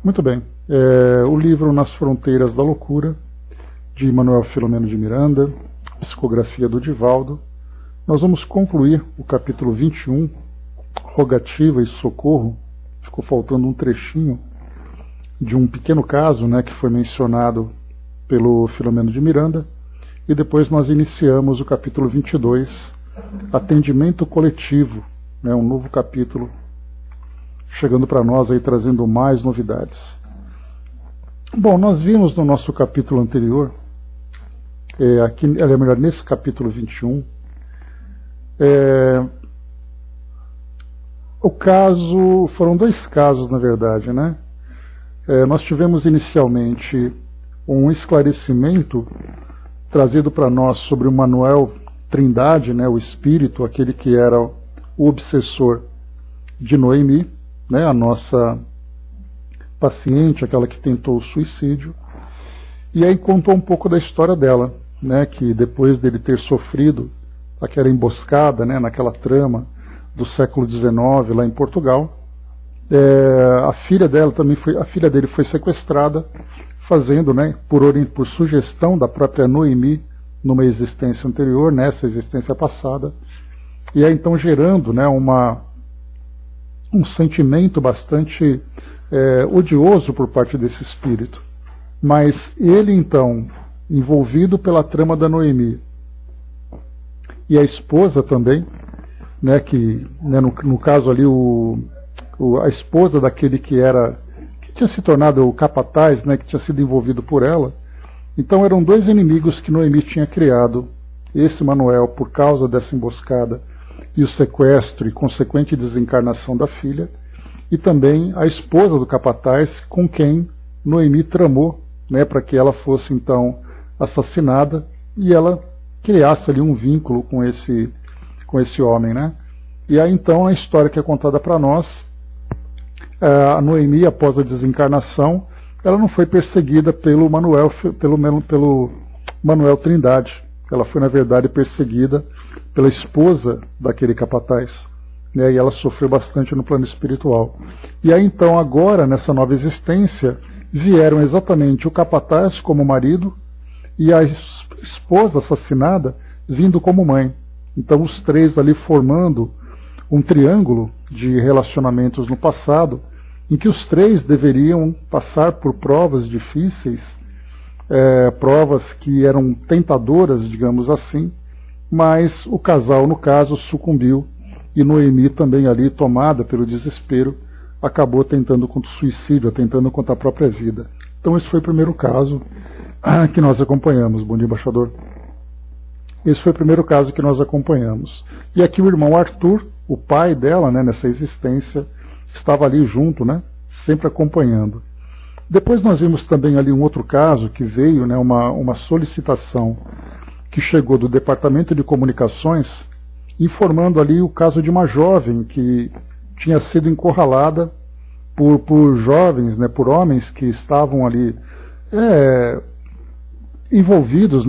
Muito bem. O livro Nas Fronteiras da Loucura, de Manuel Filomeno de Miranda, psicografia do Divaldo. Nós vamos concluir o capítulo 21, Rogativa e Socorro. Ficou faltando um trechinho de um pequeno caso, que foi mencionado pelo Filomeno de Miranda, e depois nós iniciamos o capítulo 22, Atendimento Coletivo, um novo capítulo, chegando para nós aí trazendo mais novidades. Bom, nós vimos no nosso capítulo anterior, nesse capítulo 21, foram dois casos, na verdade, nós tivemos inicialmente um esclarecimento trazido para nós sobre o Manuel Trindade, o espírito, aquele que era o obsessor de Noemi, a nossa paciente, aquela que tentou o suicídio, e aí contou um pouco da história dela, que depois dele ter sofrido aquela emboscada, naquela trama do século XIX lá em Portugal, a filha dele foi sequestrada, fazendo, por sugestão da própria Noemi, numa existência anterior, nessa existência passada, e aí então gerando um sentimento bastante odioso por parte desse espírito. Mas ele então, envolvido pela trama da Noemi, e a esposa também, que no caso ali a esposa daquele que tinha se tornado o capataz, que tinha sido envolvido por ela. Então eram dois inimigos que Noemi tinha criado, esse Manuel por causa dessa emboscada e o sequestro e consequente desencarnação da filha, e também a esposa do capataz com quem Noemi tramou, para que ela fosse então assassinada e ela criasse ali um vínculo com esse homem, E aí então a história que é contada para nós, a Noemi, após a desencarnação, ela não foi perseguida pelo Manuel Trindade. Ela foi, na verdade, perseguida pela esposa daquele capataz. E ela sofreu bastante no plano espiritual. E aí então, agora, nessa nova existência, vieram exatamente o capataz como marido e a esposa assassinada vindo como mãe. Então os três ali formando um triângulo de relacionamentos no passado, em que os três deveriam passar por provas difíceis, provas que eram tentadoras, digamos assim, mas o casal, no caso, sucumbiu, e Noemi também ali, tomada pelo desespero, acabou tentando contra o suicídio, tentando contra a própria vida. Então esse foi o primeiro caso que nós acompanhamos. Bom dia, embaixador. Esse foi o primeiro caso que nós acompanhamos. E aqui o irmão Arthur, o pai dela, nessa existência, estava ali junto, sempre acompanhando. Depois nós vimos também ali um outro caso que veio, uma solicitação que chegou do Departamento de Comunicações, informando ali o caso de uma jovem que tinha sido encurralada por jovens, por homens que estavam ali envolvidos,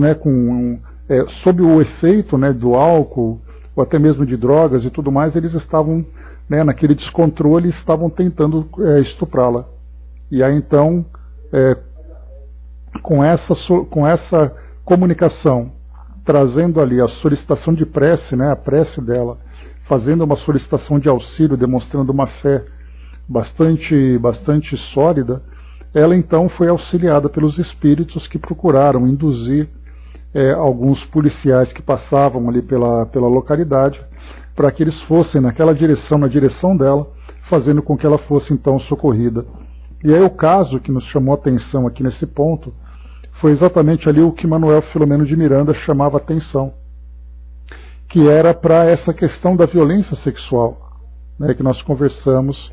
sob o efeito do álcool, ou até mesmo de drogas e tudo mais. Eles estavam naquele descontrole, estavam tentando estuprá-la. E aí então, com essa comunicação, trazendo ali a solicitação de prece, a prece dela, fazendo uma solicitação de auxílio, demonstrando uma fé bastante sólida, ela então foi auxiliada pelos espíritos que procuraram induzir alguns policiais que passavam ali pela localidade, para que eles fossem na direção dela, fazendo com que ela fosse então socorrida. E aí o caso que nos chamou a atenção aqui nesse ponto foi exatamente ali o que Manuel Filomeno de Miranda chamava a atenção, que era para essa questão da violência sexual, que nós conversamos,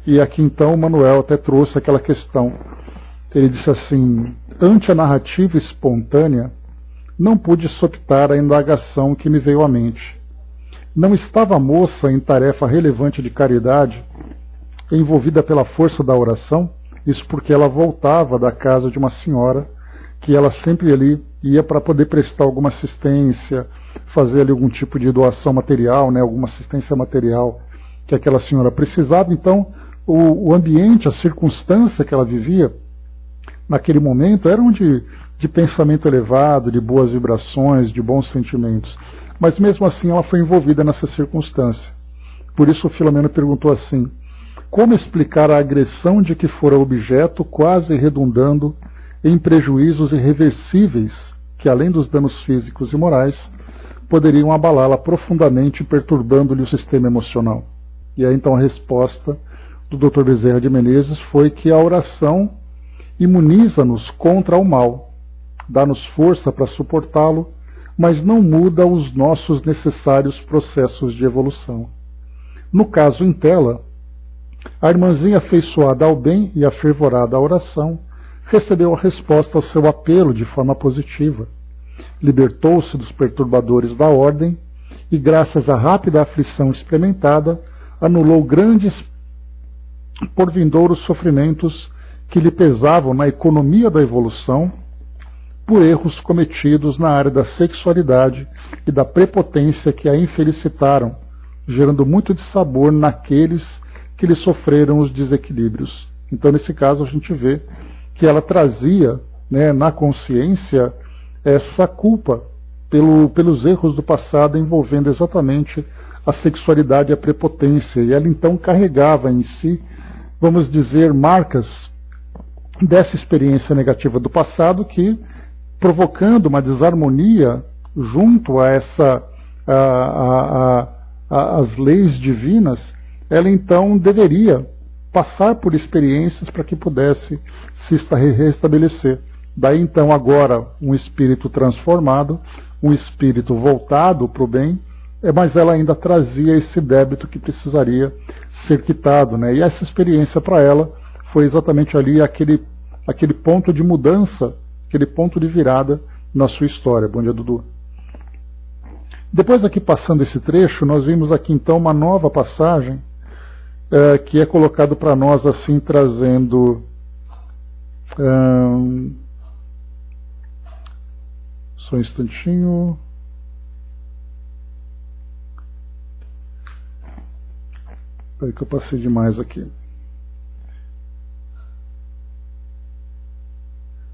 e aqui então o Manuel até trouxe aquela questão. Ele disse assim: ante a narrativa espontânea, não pude soptar a indagação que me veio à mente. Não estava a moça em tarefa relevante de caridade, envolvida pela força da oração? Isso porque ela voltava da casa de uma senhora, que ela sempre ali ia para poder prestar alguma assistência, fazer ali algum tipo de doação material, alguma assistência material que aquela senhora precisava. Então, o ambiente, a circunstância que ela vivia naquele momento eram de pensamento elevado, de boas vibrações, de bons sentimentos. Mas mesmo assim ela foi envolvida nessa circunstância. Por isso o Filomeno perguntou assim: como explicar a agressão de que fora objeto, quase redundando em prejuízos irreversíveis que, além dos danos físicos e morais, poderiam abalá-la profundamente, perturbando-lhe o sistema emocional? E aí então a resposta do Dr. Bezerra de Menezes foi que a oração imuniza-nos contra o mal, dá-nos força para suportá-lo, mas não muda os nossos necessários processos de evolução. No caso em tela, a irmãzinha afeiçoada ao bem e afervorada à oração recebeu a resposta ao seu apelo de forma positiva. Libertou-se dos perturbadores da ordem e, graças à rápida aflição experimentada, anulou grandes por vindouros sofrimentos que lhe pesavam na economia da evolução por erros cometidos na área da sexualidade e da prepotência que a infelicitaram, gerando muito dissabor naqueles que lhe sofreram os desequilíbrios. Então, nesse caso, a gente vê que ela trazia, né, na consciência essa culpa pelos erros do passado envolvendo exatamente a sexualidade e a prepotência. E ela então carregava em si, vamos dizer, marcas dessa experiência negativa do passado que, provocando uma desarmonia junto a as leis divinas, ela então deveria passar por experiências para que pudesse se restabelecer. Daí então agora um espírito transformado, um espírito voltado para o bem, mas ela ainda trazia esse débito que precisaria ser quitado, né? E essa experiência para ela foi exatamente ali aquele ponto de mudança, aquele ponto de virada na sua história. Bom dia, Dudu. Depois aqui passando esse trecho, nós vimos aqui então uma nova passagem que é colocado para nós assim, trazendo só um instantinho. Espera que eu passei demais aqui.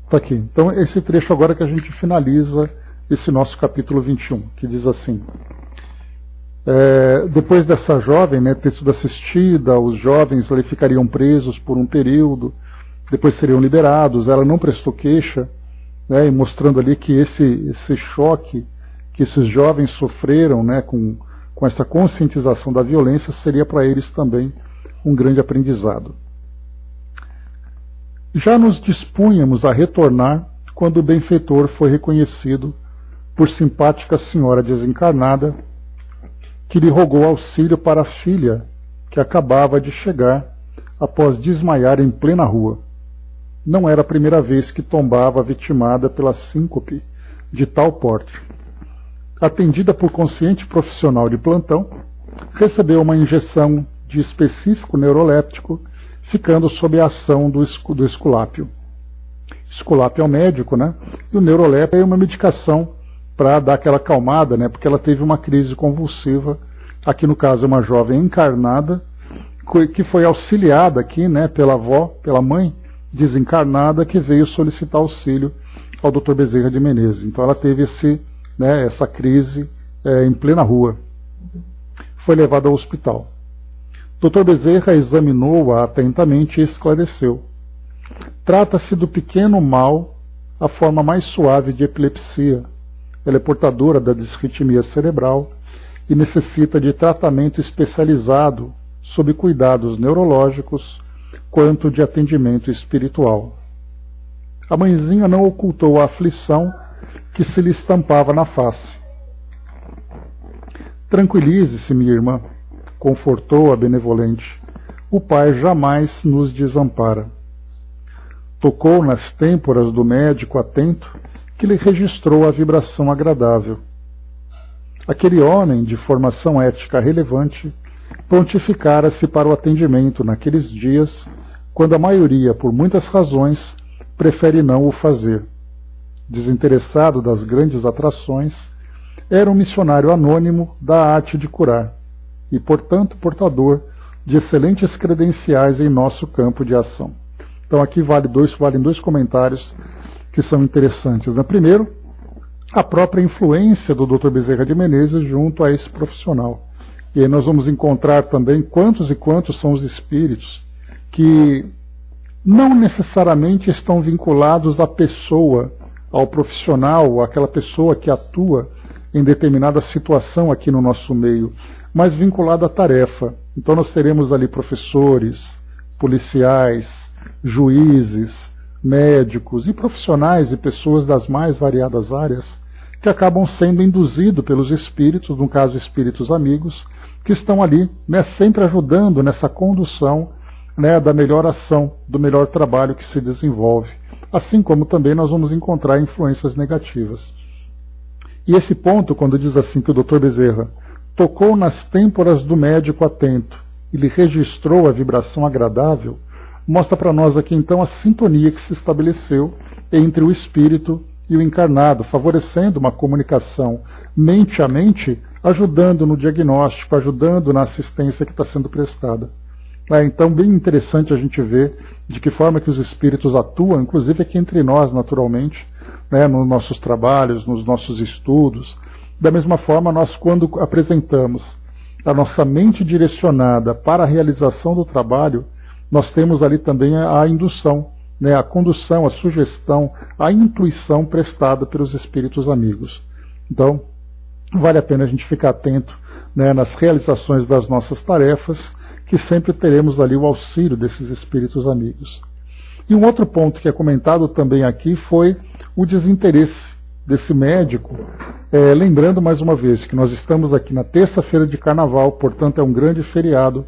Está aqui. Então, esse trecho agora que a gente finaliza esse nosso capítulo 21, que diz assim: depois dessa jovem, né, ter sido assistida, os jovens ali ficariam presos por um período, depois seriam liberados. Ela não prestou queixa, né, e mostrando ali que esse choque que esses jovens sofreram, né, com essa conscientização da violência, seria para eles também um grande aprendizado. Já nos dispunhamos a retornar quando o benfeitor foi reconhecido por simpática senhora desencarnada, que lhe rogou auxílio para a filha, que acabava de chegar após desmaiar em plena rua. Não era a primeira vez que tombava vitimada pela síncope de tal porte. Atendida por consciente profissional de plantão, recebeu uma injeção de específico neuroléptico, ficando sob a ação do esculápio. Esculápio é o médico, né? E o neuroléptico é uma medicação para dar aquela acalmada, né? Porque ela teve uma crise convulsiva. Aqui no caso é uma jovem encarnada, que foi auxiliada aqui, né, pela avó, pela mãe desencarnada, que veio solicitar auxílio ao Dr. Bezerra de Menezes. Então ela teve essa crise em plena rua. Foi levada ao hospital. Dr. Bezerra examinou-a atentamente e esclareceu: trata-se do pequeno mal, a forma mais suave de epilepsia. Ela é portadora da disritmia cerebral e necessita de tratamento especializado sob cuidados neurológicos quanto de atendimento espiritual. A mãezinha não ocultou a aflição que se lhe estampava na face. Tranquilize-se, minha irmã, confortou a benevolente. O Pai jamais nos desampara. Tocou nas têmporas do médico atento, que lhe registrou a vibração agradável. Aquele homem de formação ética relevante prontificara-se para o atendimento naqueles dias, quando a maioria, por muitas razões, prefere não o fazer. Desinteressado das grandes atrações, era um missionário anônimo da arte de curar e, portanto, portador de excelentes credenciais em nosso campo de ação. Então aqui valem dois comentários que são interessantes. Primeiro, a própria influência do Dr. Bezerra de Menezes junto a esse profissional. E aí nós vamos encontrar também quantos e quantos são os espíritos que não necessariamente estão vinculados à pessoa, ao profissional, àquela pessoa que atua em determinada situação aqui no nosso meio, mas vinculado à tarefa. Então nós teremos ali professores, policiais, juízes, médicos e profissionais e pessoas das mais variadas áreas que acabam sendo induzidos pelos espíritos, no caso espíritos amigos, que estão ali, sempre ajudando nessa condução, da melhor ação, do melhor trabalho que se desenvolve. Assim como também nós vamos encontrar influências negativas. E esse ponto, quando diz assim que o Dr. Bezerra tocou nas têmporas do médico atento e lhe registrou a vibração agradável, mostra para nós aqui então a sintonia que se estabeleceu entre o espírito e o encarnado, favorecendo uma comunicação mente a mente, ajudando no diagnóstico, ajudando na assistência que está sendo prestada. Então, bem interessante a gente ver de que forma que os espíritos atuam, inclusive aqui entre nós, naturalmente, nos nossos trabalhos, nos nossos estudos. Da mesma forma, nós, quando apresentamos a nossa mente direcionada para a realização do trabalho, nós temos ali também a indução, a condução, a sugestão, a intuição prestada pelos espíritos amigos. Então, vale a pena a gente ficar atento nas realizações das nossas tarefas, que sempre teremos ali o auxílio desses espíritos amigos. E um outro ponto que é comentado também aqui foi o desinteresse desse médico, lembrando mais uma vez que nós estamos aqui na terça-feira de carnaval, portanto é um grande feriado.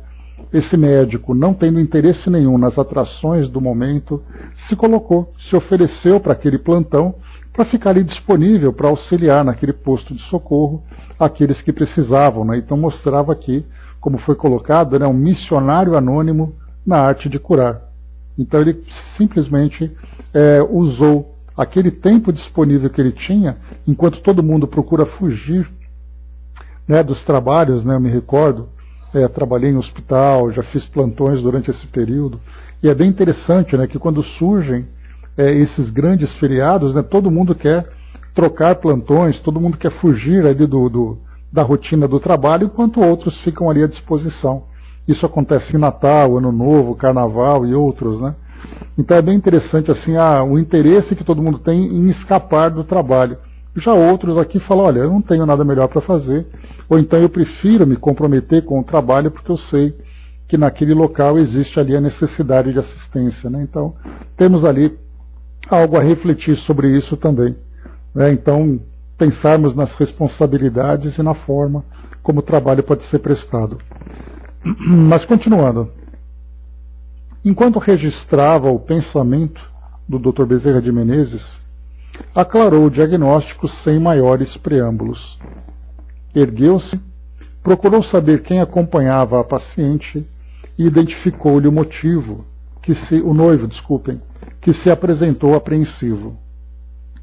Esse médico, não tendo interesse nenhum nas atrações do momento, se colocou, se ofereceu para aquele plantão, para ficar ali disponível para auxiliar naquele posto de socorro aqueles que precisavam. Então mostrava aqui, como foi colocado, um missionário anônimo na arte de curar. Então ele simplesmente usou aquele tempo disponível que ele tinha, enquanto todo mundo procura fugir dos trabalhos, eu me recordo, trabalhei em hospital, já fiz plantões durante esse período, e é bem interessante que quando surgem esses grandes feriados, todo mundo quer trocar plantões, todo mundo quer fugir ali da rotina do trabalho, enquanto outros ficam ali à disposição. Isso acontece em Natal, Ano Novo, Carnaval e outros, Então é bem interessante assim, o interesse que todo mundo tem em escapar do trabalho. Já outros aqui falam, olha, eu não tenho nada melhor para fazer, ou então eu prefiro me comprometer com o trabalho porque eu sei que naquele local existe ali a necessidade de assistência. Então, temos ali algo a refletir sobre isso também. Então, pensarmos nas responsabilidades e na forma como o trabalho pode ser prestado. Mas, continuando. Enquanto registrava o pensamento do Dr. Bezerra de Menezes, aclarou o diagnóstico sem maiores preâmbulos. Ergueu-se, procurou saber quem acompanhava a paciente e identificou-lhe o noivo, que se apresentou apreensivo.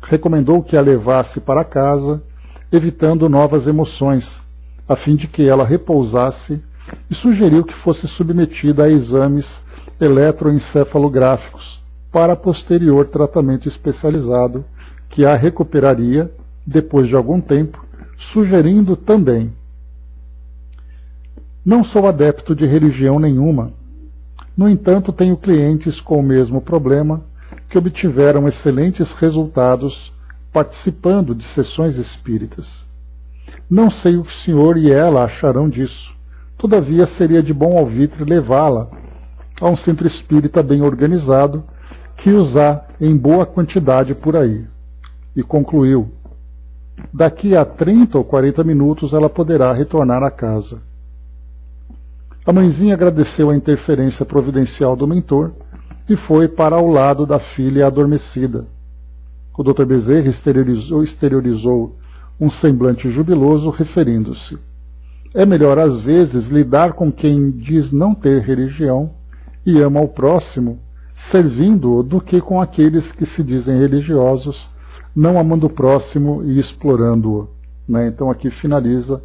Recomendou que a levasse para casa, evitando novas emoções, a fim de que ela repousasse, e sugeriu que fosse submetida a exames eletroencefalográficos para posterior tratamento especializado que a recuperaria depois de algum tempo, sugerindo também: não sou adepto de religião nenhuma. No entanto, tenho clientes com o mesmo problema que obtiveram excelentes resultados participando de sessões espíritas. Não sei o que o senhor e ela acharão disso. Todavia, seria de bom alvitre levá-la a um centro espírita bem organizado que os há em boa quantidade por aí. E concluiu: daqui a 30 ou 40 minutos ela poderá retornar à casa. A mãezinha agradeceu a interferência providencial do mentor e foi para ao lado da filha adormecida. O Dr. Bezerra exteriorizou um semblante jubiloso, referindo-se: é melhor às vezes lidar com quem diz não ter religião e ama o próximo, servindo-o, do que com aqueles que se dizem religiosos, não amando o próximo e explorando-o. Então aqui finaliza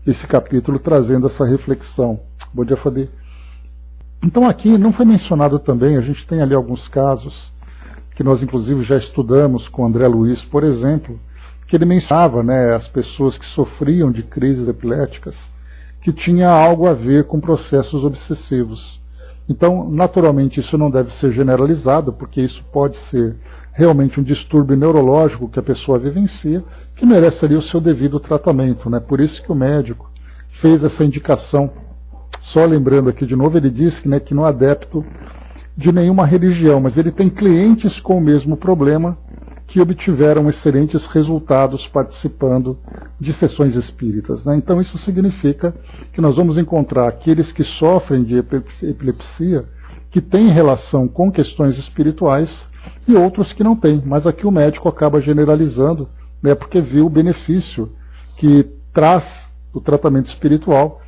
esse capítulo trazendo essa reflexão. Bom dia, Fabi. Então aqui não foi mencionado também, a gente tem ali alguns casos que nós inclusive já estudamos com André Luiz, por exemplo, que ele mencionava, né, as pessoas que sofriam de crises epiléticas, que tinha algo a ver com processos obsessivos. Então, naturalmente, isso não deve ser generalizado, porque isso pode ser realmente um distúrbio neurológico que a pessoa vivencia, que merece ali o seu devido tratamento, né? Por isso que o médico fez essa indicação. Só lembrando aqui de novo, ele disse, né, que não é adepto de nenhuma religião, mas ele tem clientes com o mesmo problema que obtiveram excelentes resultados participando de sessões espíritas, né? Então isso significa que nós vamos encontrar aqueles que sofrem de epilepsia, que têm relação com questões espirituais, e outros que não têm, mas aqui o médico acaba generalizando, né, porque viu o benefício que traz o tratamento espiritual.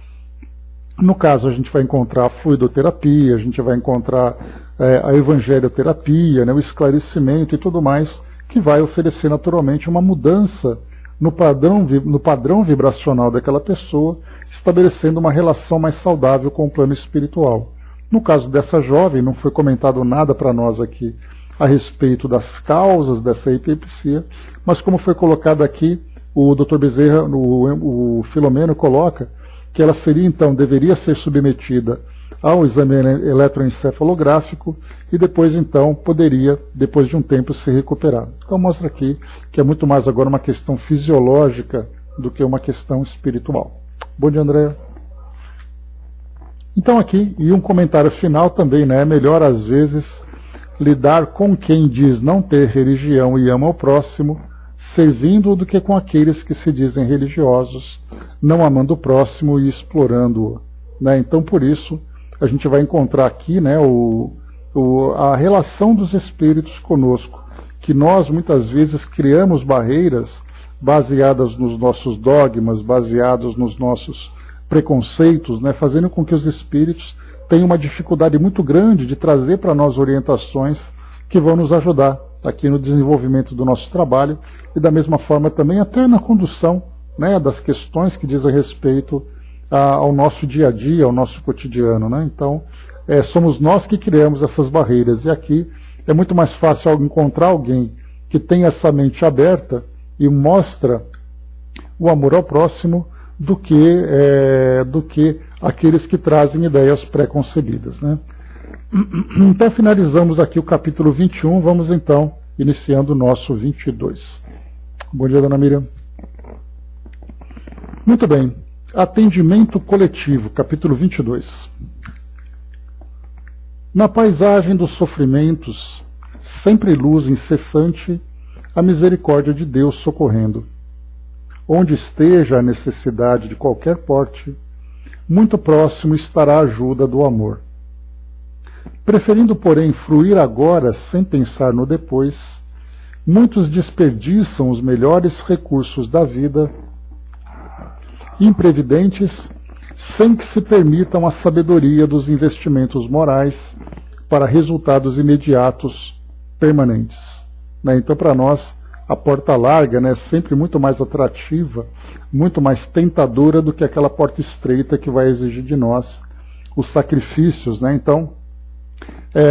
No caso, a gente vai encontrar a fluidoterapia, a gente vai encontrar a evangelioterapia, né, o esclarecimento e tudo mais, que vai oferecer naturalmente uma mudança no padrão vibracional daquela pessoa, estabelecendo uma relação mais saudável com o plano espiritual. No caso dessa jovem, não foi comentado nada para nós aqui a respeito das causas dessa epilepsia, mas como foi colocado aqui, o Dr. Bezerra, o Filomeno coloca que ela seria então, deveria ser submetida ao exame eletroencefalográfico e depois então poderia, depois de um tempo, se recuperar. Então mostra aqui que é muito mais agora uma questão fisiológica do que uma questão espiritual. Bom dia, André. Então aqui, e um comentário final também, né? É melhor às vezes lidar com quem diz não ter religião e ama o próximo, servindo-o, do que com aqueles que se dizem religiosos, não amando o próximo e explorando-o, né? Então por isso a gente vai encontrar aqui, né, a relação dos espíritos conosco, que nós muitas vezes criamos barreiras baseadas nos nossos dogmas, baseados nos nossos preconceitos, né, fazendo com que os espíritos tenham uma dificuldade muito grande de trazer para nós orientações que vão nos ajudar aqui no desenvolvimento do nosso trabalho e da mesma forma também até na condução, né, das questões que dizem respeito ao nosso dia a dia, ao nosso cotidiano, né? Então, somos nós que criamos essas barreiras, e aqui é muito mais fácil encontrar alguém que tem essa mente aberta e mostra o amor ao próximo do que aqueles que trazem ideias pré-concebidas, né? Então finalizamos aqui o capítulo 21, vamos então iniciando o nosso 22. Bom dia, dona Miriam. Muito bem. Atendimento coletivo, capítulo 22. Na paisagem dos sofrimentos, sempre luz incessante, a misericórdia de Deus socorrendo. Onde esteja a necessidade de qualquer porte, muito próximo estará a ajuda do amor. Preferindo, porém, fruir agora sem pensar no depois, muitos desperdiçam os melhores recursos da vida, imprevidentes, sem que se permitam a sabedoria dos investimentos morais para resultados imediatos, permanentes, né? Então, para nós, a porta larga, né, é sempre muito mais atrativa, muito mais tentadora do que aquela porta estreita que vai exigir de nós os sacrifícios, né? Então,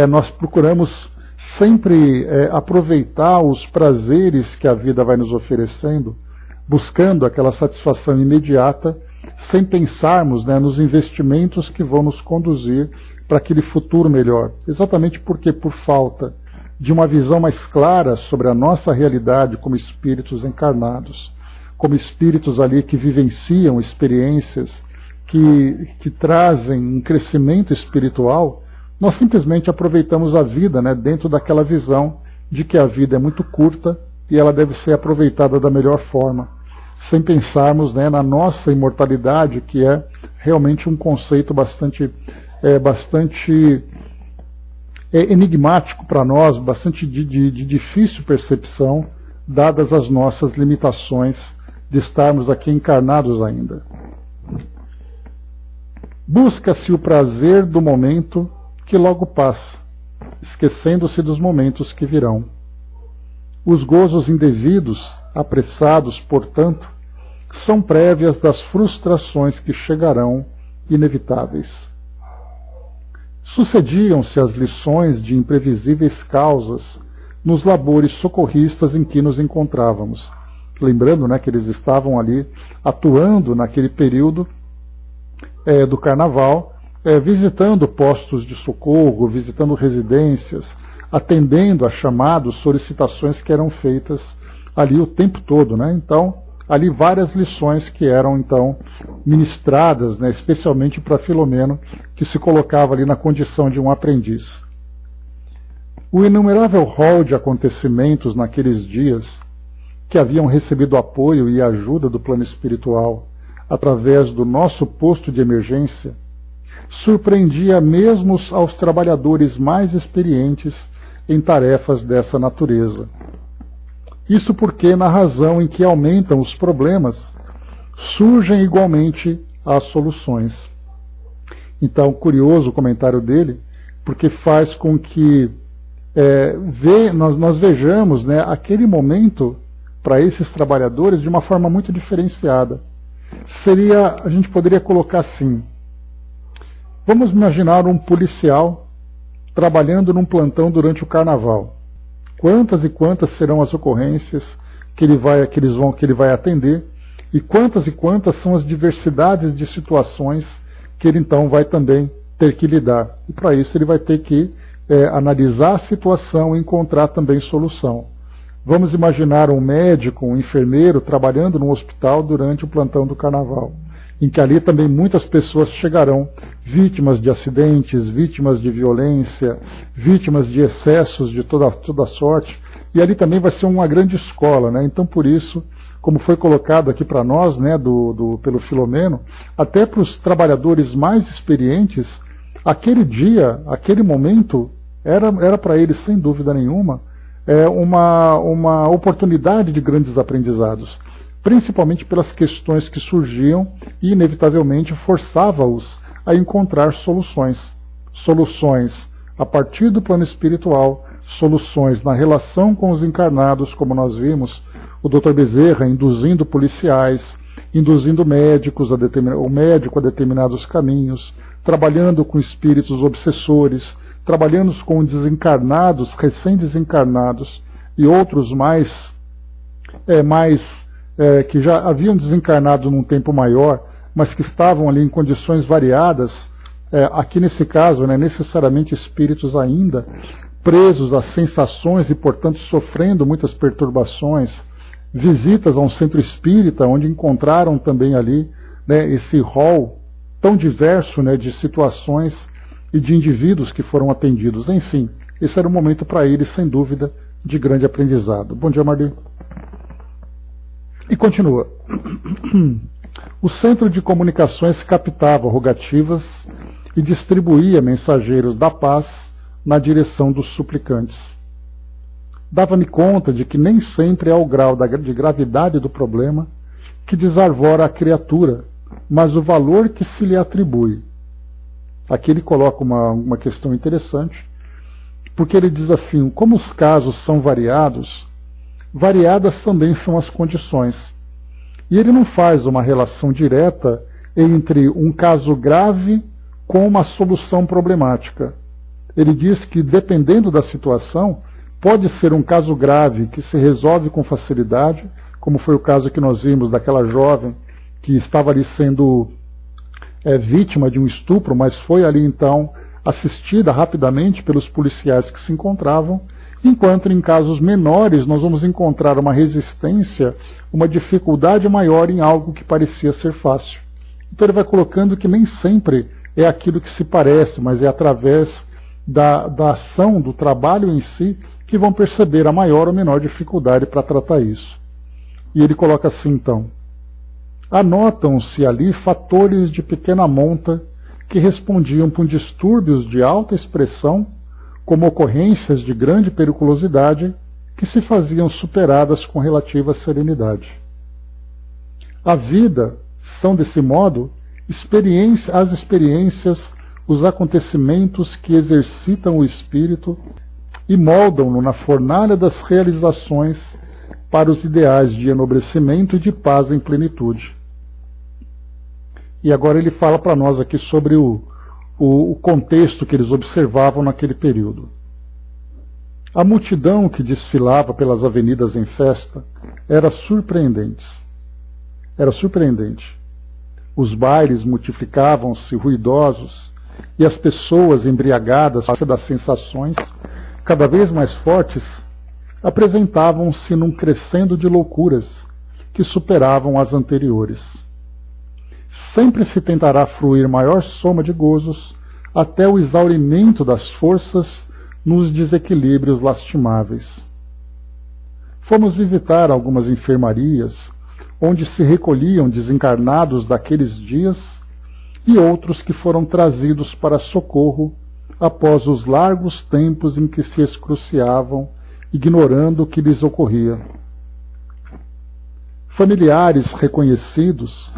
nós procuramos sempre aproveitar os prazeres que a vida vai nos oferecendo, buscando aquela satisfação imediata, sem pensarmos, né, nos investimentos que vão nos conduzir para aquele futuro melhor. Exatamente porque, por falta de uma visão mais clara sobre a nossa realidade como espíritos encarnados, como espíritos ali que vivenciam experiências que trazem um crescimento espiritual, nós simplesmente aproveitamos a vida, né, dentro daquela visão de que a vida é muito curta e ela deve ser aproveitada da melhor forma, sem pensarmos, né, na nossa imortalidade, que é realmente um conceito bastante enigmático para nós, bastante de difícil percepção, dadas as nossas limitações de estarmos aqui encarnados ainda. Busca-se o prazer do momento que logo passa, esquecendo-se dos momentos que virão. Os gozos indevidos, apressados, portanto, são prévias das frustrações que chegarão, inevitáveis. Sucediam-se as lições de imprevisíveis causas nos labores socorristas em que nos encontrávamos. Lembrando, né, que eles estavam ali atuando naquele período do carnaval, visitando postos de socorro, visitando residências, atendendo a chamados, solicitações que eram feitas ali o tempo todo, né? Então, ali várias lições que eram então ministradas, né, especialmente para Filomeno, que se colocava ali na condição de um aprendiz. O inumerável rol de acontecimentos naqueles dias, que haviam recebido apoio e ajuda do plano espiritual através do nosso posto de emergência, surpreendia mesmo aos trabalhadores mais experientes em tarefas dessa natureza. Isso porque, na razão em que aumentam os problemas, surgem igualmente as soluções. Então, curioso o comentário dele, porque faz com que nós vejamos, né, aquele momento para esses trabalhadores de uma forma muito diferenciada. A gente poderia colocar assim: vamos imaginar um policial trabalhando num plantão durante o carnaval. Quantas e quantas serão as ocorrências que ele vai atender, e quantas são as diversidades de situações que ele então vai também ter que lidar. E para isso ele vai ter que analisar a situação e encontrar também solução. Vamos imaginar um médico, um enfermeiro trabalhando no hospital durante o plantão do carnaval, em que ali também muitas pessoas chegarão vítimas de acidentes, vítimas de violência, vítimas de excessos de toda sorte, e ali também vai ser uma grande escola, né? Então, por isso, como foi colocado aqui para nós, né, pelo Filomeno, até para os trabalhadores mais experientes, aquele dia, aquele momento, era para eles, sem dúvida nenhuma, uma oportunidade de grandes aprendizados, principalmente pelas questões que surgiam e, inevitavelmente, forçava-os a encontrar soluções. Soluções a partir do plano espiritual, soluções na relação com os encarnados, como nós vimos, o Dr. Bezerra induzindo policiais, induzindo médicos o médico a determinados caminhos, trabalhando com espíritos obsessores, trabalhando com desencarnados, recém-desencarnados, e outros que já haviam desencarnado num tempo maior, mas que estavam ali em condições variadas, aqui nesse caso, né, necessariamente espíritos ainda presos a sensações e, portanto, sofrendo muitas perturbações, visitas a um centro espírita, onde encontraram também ali, né, esse rol tão diverso, né, de situações e de indivíduos que foram atendidos. Enfim, esse era um momento para eles, sem dúvida, de grande aprendizado. Bom dia, Marli. E continua. O centro de comunicações captava rogativas e distribuía mensageiros da paz na direção dos suplicantes. Dava-me conta de que nem sempre é o grau de gravidade do problema que desarvora a criatura, mas o valor que se lhe atribui. Aqui ele coloca uma questão interessante, porque ele diz assim: como os casos são variados, variadas também são as condições. E ele não faz uma relação direta entre um caso grave com uma solução problemática. Ele diz que, dependendo da situação, pode ser um caso grave que se resolve com facilidade, como foi o caso que nós vimos daquela jovem que estava ali sendo vítima de um estupro, mas foi ali então assistida rapidamente pelos policiais que se encontravam, enquanto em casos menores nós vamos encontrar uma resistência, uma dificuldade maior em algo que parecia ser fácil. Então ele vai colocando que nem sempre é aquilo que se parece, mas é através da ação, do trabalho em si, que vão perceber a maior ou menor dificuldade para tratar isso. E ele coloca assim então: anotam-se ali fatores de pequena monta que respondiam por distúrbios de alta expressão, como ocorrências de grande periculosidade, que se faziam superadas com relativa serenidade. A vida são, desse modo, as experiências, os acontecimentos que exercitam o espírito e moldam-no na fornalha das realizações para os ideais de enobrecimento e de paz em plenitude. E agora ele fala para nós aqui sobre o contexto que eles observavam naquele período. A multidão que desfilava pelas avenidas em festa era surpreendente. Era surpreendente. Os bailes multiplicavam-se ruidosos e as pessoas embriagadas das sensações cada vez mais fortes apresentavam-se num crescendo de loucuras que superavam as anteriores. Sempre se tentará fruir maior soma de gozos até o exaurimento das forças nos desequilíbrios lastimáveis. Fomos visitar algumas enfermarias, onde se recolhiam desencarnados daqueles dias e outros que foram trazidos para socorro após os largos tempos em que se excruciavam, ignorando o que lhes ocorria. Familiares reconhecidos,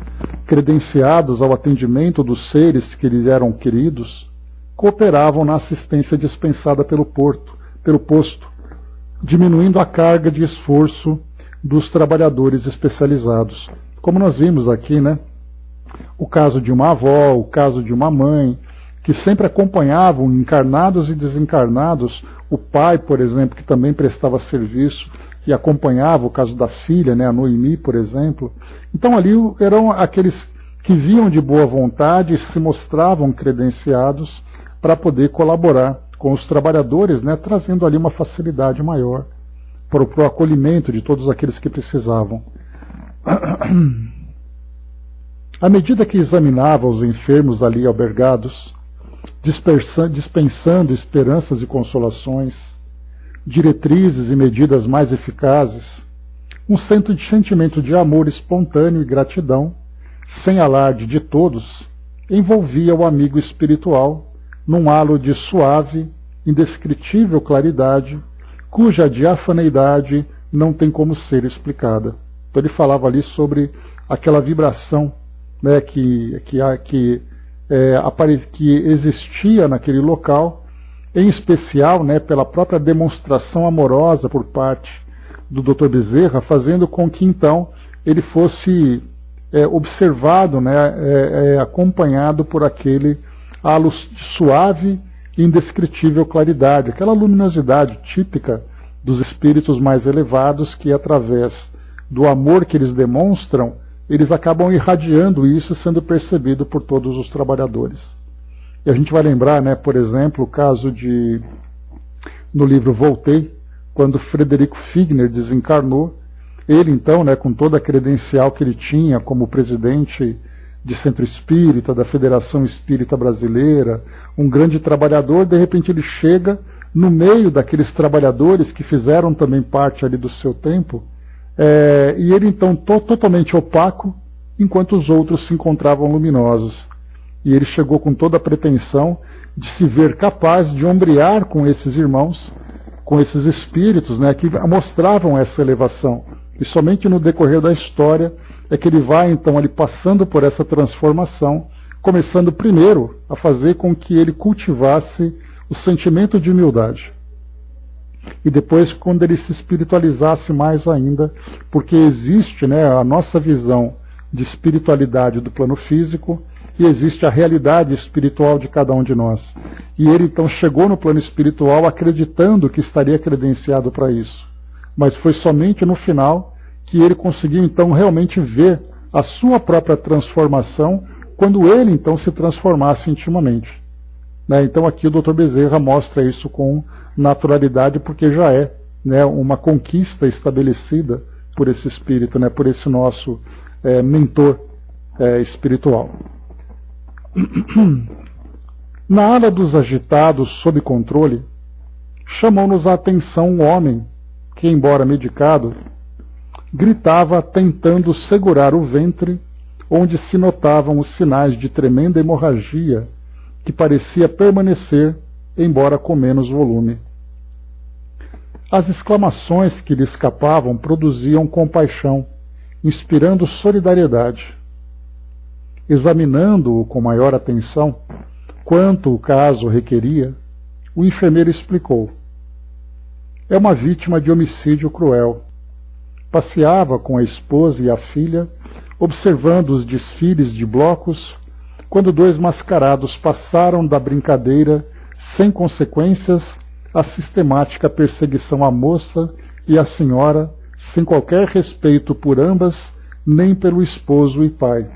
credenciados ao atendimento dos seres que lhes eram queridos, cooperavam na assistência dispensada pelo posto, diminuindo a carga de esforço dos trabalhadores especializados. Como nós vimos aqui, né? O caso de uma avó, o caso de uma mãe, que sempre acompanhavam encarnados e desencarnados, o pai, por exemplo, que também prestava serviço e acompanhava o caso da filha, né, a Noemi, por exemplo. Então ali eram aqueles que vinham de boa vontade e se mostravam credenciados para poder colaborar com os trabalhadores, né, trazendo ali uma facilidade maior para o acolhimento de todos aqueles que precisavam. À medida que examinava os enfermos ali albergados, dispensando esperanças e consolações, diretrizes e medidas mais eficazes, um sentimento de amor espontâneo e gratidão, sem alarde de todos, envolvia o amigo espiritual num halo de suave, indescritível claridade, cuja diafaneidade não tem como ser explicada. Então ele falava ali sobre aquela vibração, né, que existia naquele local, em especial, né, pela própria demonstração amorosa por parte do Dr. Bezerra, fazendo com que então ele fosse observado, né, acompanhado por aquele halo de suave e indescritível claridade, aquela luminosidade típica dos espíritos mais elevados que, através do amor que eles demonstram, eles acabam irradiando isso, sendo percebido por todos os trabalhadores. E a gente vai lembrar, né, por exemplo, o caso no livro Voltei, quando Frederico Figner desencarnou, ele então, né, com toda a credencial que ele tinha como presidente de Centro Espírita, da Federação Espírita Brasileira, um grande trabalhador, de repente ele chega no meio daqueles trabalhadores que fizeram também parte ali do seu tempo, e ele então totalmente opaco, enquanto os outros se encontravam luminosos. E ele chegou com toda a pretensão de se ver capaz de ombrear com esses irmãos, com esses espíritos, né, que mostravam essa elevação. E somente no decorrer da história é que ele vai então ali passando por essa transformação, começando primeiro a fazer com que ele cultivasse o sentimento de humildade. E depois, quando ele se espiritualizasse mais ainda, porque existe, né, a nossa visão de espiritualidade do plano físico e existe a realidade espiritual de cada um de nós. E ele então chegou no plano espiritual acreditando que estaria credenciado para isso. Mas foi somente no final que ele conseguiu então realmente ver a sua própria transformação, quando ele então se transformasse intimamente. Então aqui o Dr. Bezerra mostra isso com naturalidade, porque já é, né, uma conquista estabelecida por esse espírito, né, por esse nosso mentor espiritual. Na ala dos agitados sob controle, chamou-nos a atenção um homem que, embora medicado, gritava tentando segurar o ventre, onde se notavam os sinais de tremenda hemorragia que parecia permanecer, embora com menos volume. As exclamações que lhe escapavam produziam compaixão, inspirando solidariedade. Examinando-o com maior atenção, quanto o caso requeria, o enfermeiro explicou. É uma vítima de homicídio cruel. Passeava com a esposa e a filha, observando os desfiles de blocos, quando dois mascarados passaram da brincadeira sem consequências à sistemática perseguição à moça e à senhora, sem qualquer respeito por ambas, nem pelo esposo e pai.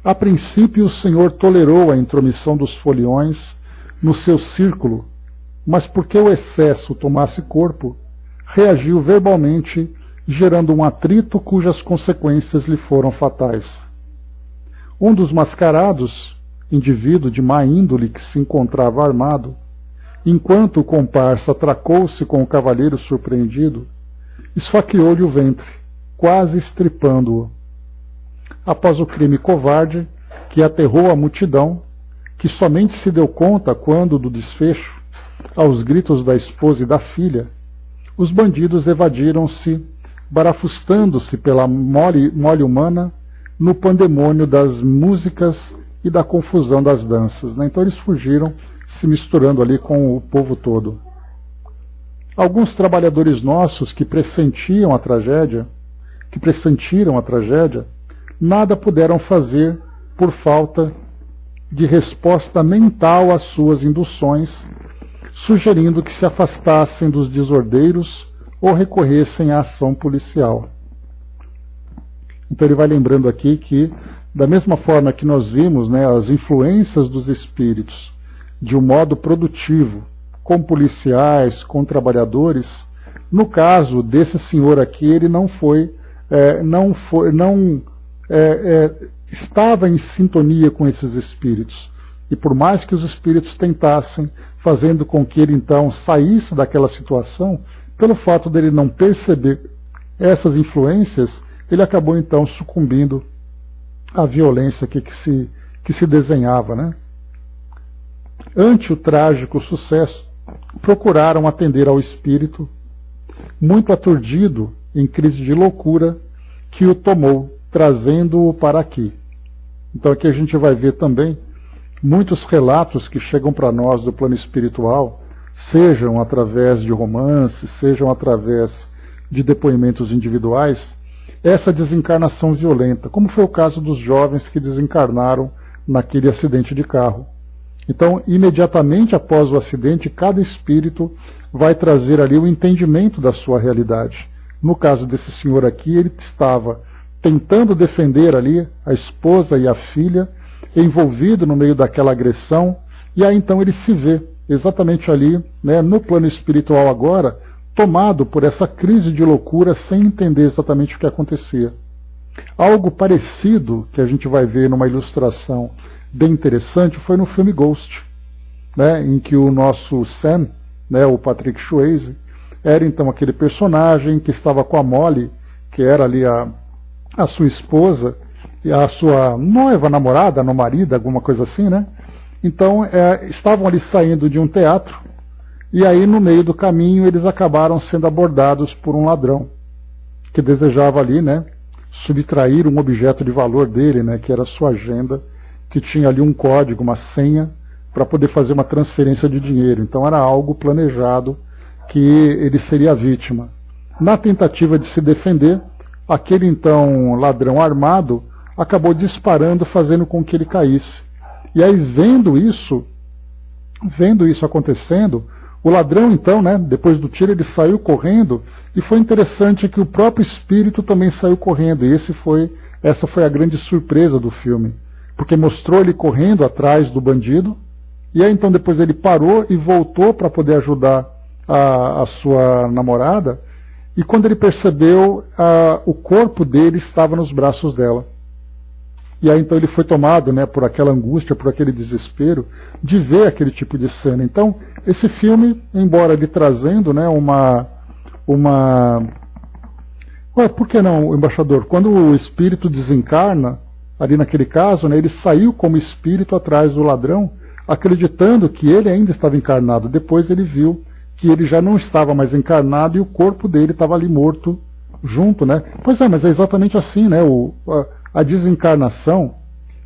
A princípio o Senhor tolerou a intromissão dos foliões no seu círculo, mas porque o excesso tomasse corpo, reagiu verbalmente, gerando um atrito cujas consequências lhe foram fatais. Um dos mascarados, indivíduo de má índole que se encontrava armado, enquanto o comparsa atracou-se com o cavalheiro surpreendido, esfaqueou-lhe o ventre, quase estripando-o. Após o crime covarde, que aterrou a multidão, que somente se deu conta quando do desfecho, aos gritos da esposa e da filha, os bandidos evadiram-se, barafustando-se pela mole humana no pandemônio das músicas e da confusão das danças. Então eles fugiram, se misturando ali com o povo todo. Alguns trabalhadores nossos que pressentiram a tragédia, nada puderam fazer por falta de resposta mental às suas induções, sugerindo que se afastassem dos desordeiros ou recorressem à ação policial. Então ele vai lembrando aqui que, da mesma forma que nós vimos, né, as influências dos espíritos de um modo produtivo, com policiais, com trabalhadores, no caso desse senhor aqui, ele estava em sintonia com esses espíritos. E por mais que os espíritos tentassem, fazendo com que ele então saísse daquela situação, pelo fato dele não perceber essas influências, ele acabou então sucumbindo à violência que se desenhava, né? Ante o trágico sucesso, procuraram atender ao espírito, muito aturdido em crise de loucura, que o tomou, trazendo-o para aqui. Então aqui a gente vai ver também muitos relatos que chegam para nós do plano espiritual, sejam através de romances, sejam através de depoimentos individuais, essa desencarnação violenta, como foi o caso dos jovens que desencarnaram naquele acidente de carro. Então, imediatamente após o acidente, cada espírito vai trazer ali o entendimento da sua realidade. No caso desse senhor aqui, ele estava tentando defender ali a esposa e a filha, envolvido no meio daquela agressão, e aí então ele se vê exatamente ali, né, no plano espiritual agora, tomado por essa crise de loucura sem entender exatamente o que acontecia. Algo parecido que a gente vai ver numa ilustração bem interessante foi no filme Ghost, né, em que o nosso Sam, né, o Patrick Swayze, era então aquele personagem que estava com a Molly, que era ali a sua esposa, e a sua noiva, namorada, marida, alguma coisa assim, né? Então estavam ali saindo de um teatro, e aí no meio do caminho eles acabaram sendo abordados por um ladrão, que desejava ali, né, subtrair um objeto de valor dele, né, que era a sua agenda, que tinha ali um código, uma senha, para poder fazer uma transferência de dinheiro. Então era algo planejado que ele seria a vítima. Na tentativa de se defender, aquele então ladrão armado acabou disparando, fazendo com que ele caísse. E aí, vendo isso acontecendo, o ladrão então, né, depois do tiro, ele saiu correndo, e foi interessante que o próprio espírito também saiu correndo, e essa foi a grande surpresa do filme, porque mostrou ele correndo atrás do bandido, e aí então depois ele parou e voltou para poder ajudar a sua namorada, e quando ele percebeu, o corpo dele estava nos braços dela. E aí então ele foi tomado, né, por aquela angústia, por aquele desespero de ver aquele tipo de cena. Então esse filme, embora ele trazendo, né, por que não, embaixador? Quando o espírito desencarna, ali naquele caso, né, ele saiu como espírito atrás do ladrão, acreditando que ele ainda estava encarnado. Depois ele viu que ele já não estava mais encarnado e o corpo dele estava ali morto junto, né? Pois é, mas é exatamente assim, né? A desencarnação,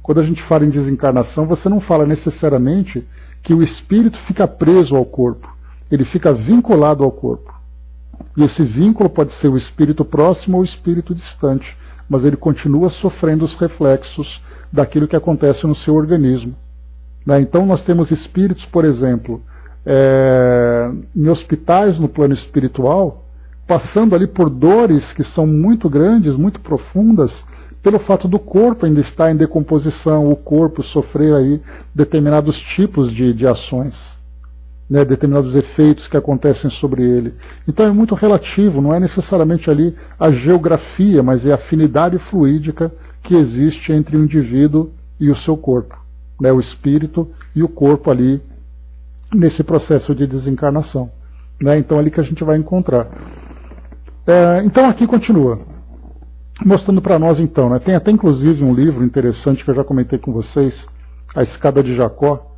quando a gente fala em desencarnação, você não fala necessariamente que o espírito fica preso ao corpo, ele fica vinculado ao corpo. E esse vínculo pode ser o espírito próximo ou o espírito distante. mas ele continua sofrendo os reflexos daquilo que acontece no seu organismo. Então nós temos espíritos, por exemplo, em hospitais no plano espiritual, passando ali por dores que são muito grandes, muito profundas, pelo fato do corpo ainda estar em decomposição, o corpo sofrer aí determinados tipos de ações, né, determinados efeitos que acontecem sobre ele. Então é muito relativo, não é necessariamente ali a geografia, mas é a afinidade fluídica que existe entre o indivíduo e o seu corpo, né, o espírito e o corpo ali nesse processo de desencarnação. Né, então é ali que a gente vai encontrar. Então aqui continua, mostrando para nós então, né, tem até inclusive um livro interessante que eu já comentei com vocês, A Escada de Jacó,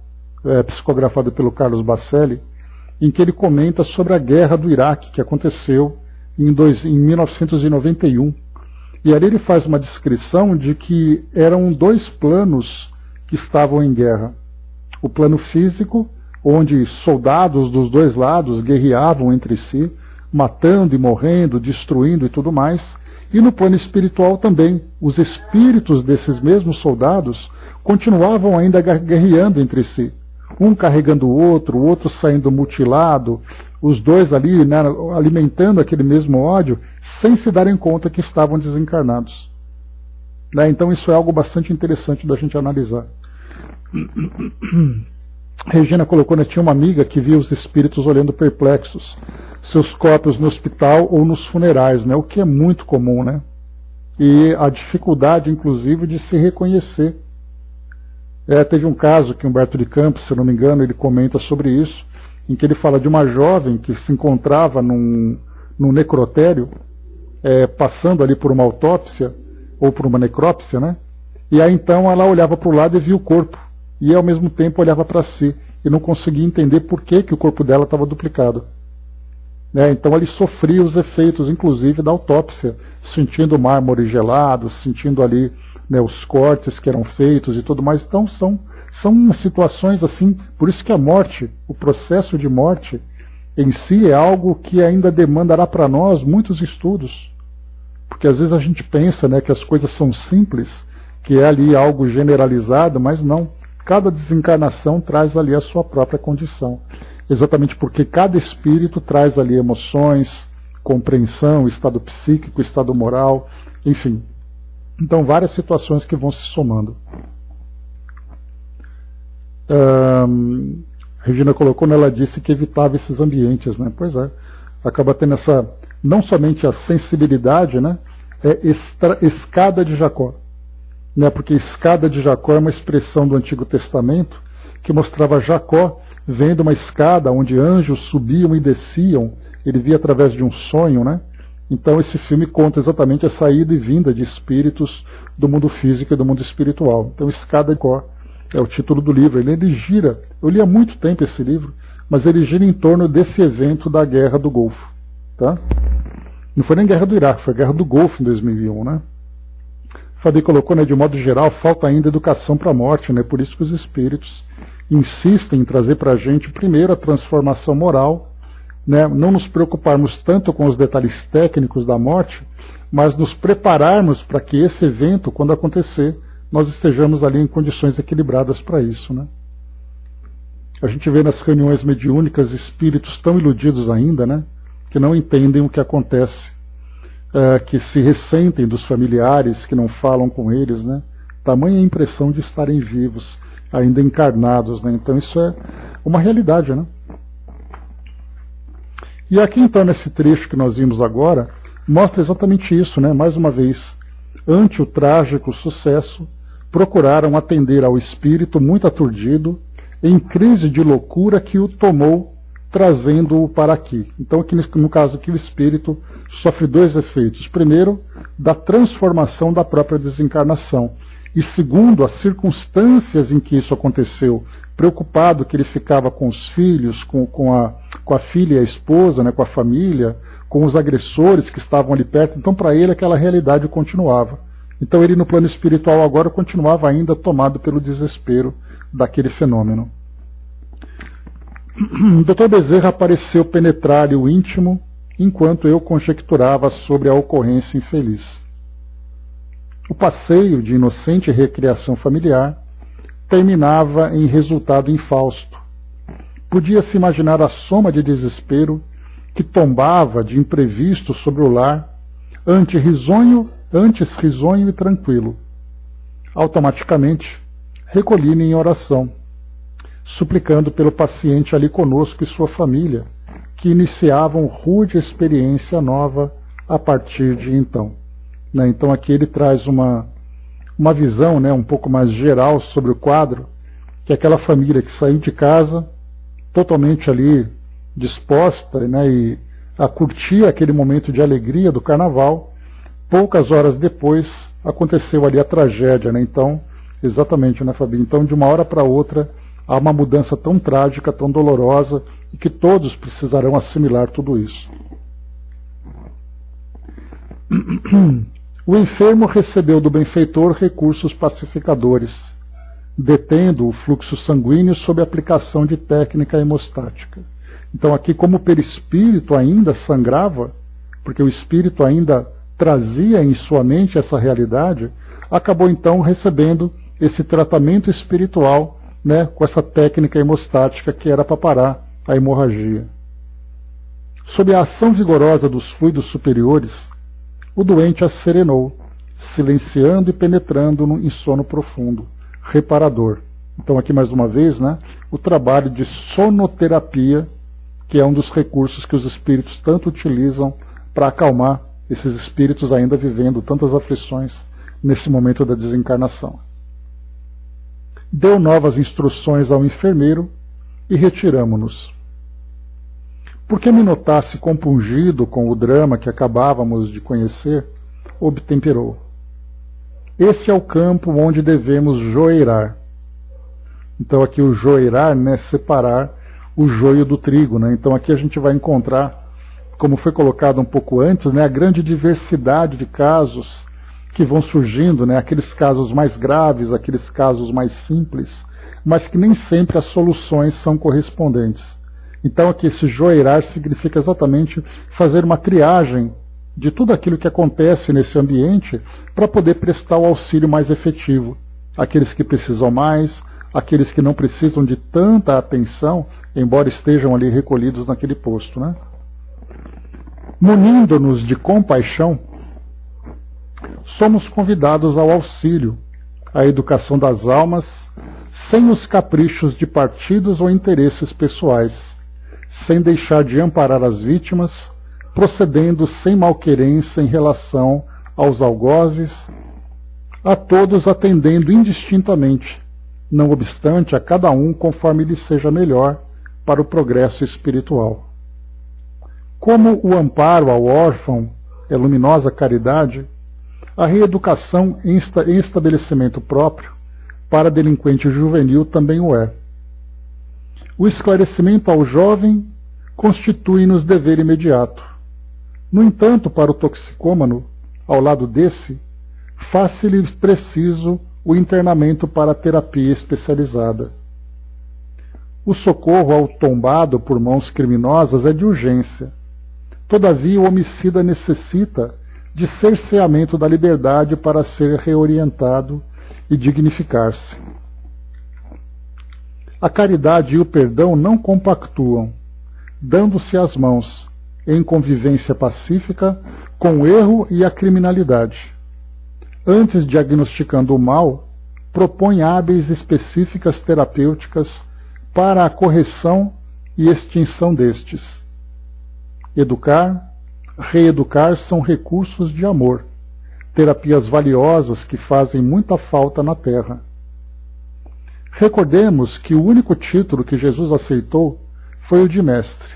psicografado pelo Carlos Bacelli, em que ele comenta sobre a guerra do Iraque que aconteceu em 1991. E ali ele faz uma descrição de que eram dois planos que estavam em guerra. O plano físico, onde soldados dos dois lados guerreavam entre si, matando e morrendo, destruindo e tudo mais. E no plano espiritual também, os espíritos desses mesmos soldados continuavam ainda guerreando entre si. Um carregando o outro saindo mutilado, os dois ali, né, alimentando aquele mesmo ódio, sem se darem conta que estavam desencarnados. Né, então isso é algo bastante interessante da gente analisar. Regina colocou, né, tinha uma amiga que via os espíritos olhando perplexos, seus corpos no hospital ou nos funerais, né, o que é muito comum, né? E a dificuldade, inclusive, de se reconhecer. Teve um caso que Humberto de Campos, se não me engano, ele comenta sobre isso, em que ele fala de uma jovem que se encontrava num necrotério, passando ali por uma autópsia, ou por uma necrópsia, né? E aí então ela olhava para o lado e via o corpo, e ao mesmo tempo olhava para si, e não conseguia entender por que o corpo dela estava duplicado. Então ele sofria os efeitos, inclusive, da autópsia, sentindo o mármore gelado, sentindo ali, né, os cortes que eram feitos e tudo mais. Então são situações assim, por isso que a morte, o processo de morte em si é algo que ainda demandará para nós muitos estudos. Porque às vezes a gente pensa, né, que as coisas são simples, que é ali algo generalizado, mas não. Cada desencarnação traz ali a sua própria condição. Exatamente porque cada espírito traz ali emoções, compreensão, estado psíquico, estado moral, enfim. Então, várias situações que vão se somando. Regina colocou, ela disse que evitava esses ambientes, né? Pois é, acaba tendo essa, não somente a sensibilidade, né? Escada de Jacó. Né? Porque escada de Jacó é uma expressão do Antigo Testamento que mostrava Jacó vendo uma escada onde anjos subiam e desciam, ele via através de um sonho, né? Então esse filme conta exatamente a saída e vinda de espíritos do mundo físico e do mundo espiritual. Então Escada de Jacó é o título do livro. Ele gira, eu li há muito tempo esse livro, mas ele gira em torno desse evento da Guerra do Golfo. Tá? Não foi nem Guerra do Iraque, foi a Guerra do Golfo em 2001, né? Fabi colocou, né, de modo geral, falta ainda educação para a morte, né? Por isso que os espíritos insistem em trazer para a gente, primeiro, a transformação moral, né? Não nos preocuparmos tanto com os detalhes técnicos da morte, mas nos prepararmos para que esse evento, quando acontecer, nós estejamos ali em condições equilibradas para isso, né? A gente vê nas reuniões mediúnicas espíritos tão iludidos ainda, né? Que não entendem o que acontece, que se ressentem dos familiares, que não falam com eles, né? Tamanha impressão de estarem vivos, ainda encarnados, né? Então isso é uma realidade, né? E aqui então, nesse trecho que nós vimos agora, mostra exatamente isso, né? Mais uma vez, ante o trágico sucesso, procuraram atender ao espírito muito aturdido, em crise de loucura que o tomou, trazendo-o para aqui. Então, aqui no caso aqui, o espírito sofre dois efeitos. Primeiro, da transformação da própria desencarnação. E segundo, as circunstâncias em que isso aconteceu. Preocupado que ele ficava com os filhos, com a filha e a esposa, né, com a família, com os agressores que estavam ali perto. Então, para ele, aquela realidade continuava. Então, ele no plano espiritual agora continuava ainda tomado pelo desespero daquele fenômeno. O Dr. Bezerra pareceu penetrar-lhe o íntimo, enquanto eu conjecturava sobre a ocorrência infeliz. O passeio de inocente recreação familiar terminava em resultado infausto. Podia-se imaginar a soma de desespero que tombava de imprevisto sobre o lar, antes risonho e tranquilo. Automaticamente, recolhi-me em oração, suplicando pelo paciente ali conosco e sua família, que iniciavam rude experiência nova a partir de então. Então aqui ele traz uma visão, um pouco mais geral sobre o quadro, que é aquela família que saiu de casa totalmente ali disposta e a curtir aquele momento de alegria do carnaval. Poucas horas depois aconteceu ali a tragédia, Então, exatamente, Fabi? Então, de uma hora para outra, há uma mudança tão trágica, tão dolorosa, e que todos precisarão assimilar tudo isso. O enfermo recebeu do benfeitor recursos pacificadores, detendo o fluxo sanguíneo sob aplicação de técnica hemostática. Então aqui, como o perispírito ainda sangrava, porque o espírito ainda trazia em sua mente essa realidade, acabou então recebendo esse tratamento espiritual, com essa técnica hemostática que era para parar a hemorragia. Sob a ação vigorosa dos fluidos superiores, o doente asserenou, silenciando e penetrando em sono profundo, reparador. Então aqui mais uma vez, o trabalho de sonoterapia, que é um dos recursos que os espíritos tanto utilizam para acalmar esses espíritos ainda vivendo tantas aflições nesse momento da desencarnação. Deu novas instruções ao enfermeiro e retiramo-nos. Porque me notasse compungido com o drama que acabávamos de conhecer, obtemperou. Esse é o campo onde devemos joeirar. Então aqui o joeirar, separar o joio do trigo. Então aqui a gente vai encontrar, como foi colocado um pouco antes, a grande diversidade de casos que vão surgindo, aqueles casos mais graves, aqueles casos mais simples, mas que nem sempre as soluções são correspondentes. Então aqui esse joeirar significa exatamente fazer uma triagem de tudo aquilo que acontece nesse ambiente para poder prestar o auxílio mais efetivo. Aqueles que precisam mais, aqueles que não precisam de tanta atenção, embora estejam ali recolhidos naquele posto. Munindo-nos de compaixão, somos convidados ao auxílio, à educação das almas, sem os caprichos de partidos ou interesses pessoais, sem deixar de amparar as vítimas, procedendo sem malquerença em relação aos algozes, a todos atendendo indistintamente, não obstante a cada um conforme lhe seja melhor para o progresso espiritual. Como o amparo ao órfão é luminosa caridade, a reeducação em estabelecimento próprio para delinquente juvenil também o é. O esclarecimento ao jovem constitui-nos dever imediato. No entanto, para o toxicômano, ao lado desse, faz-se-lhe preciso o internamento para a terapia especializada. O socorro ao tombado por mãos criminosas é de urgência. Todavia, o homicida necessita de cerceamento da liberdade para ser reorientado e dignificar-se. A caridade e o perdão não compactuam, dando-se as mãos, em convivência pacífica, com o erro e a criminalidade. Antes diagnosticando o mal, propõe hábeis específicas terapêuticas para a correção e extinção destes. Educar, reeducar são recursos de amor, terapias valiosas que fazem muita falta na Terra. Recordemos que o único título que Jesus aceitou foi o de mestre,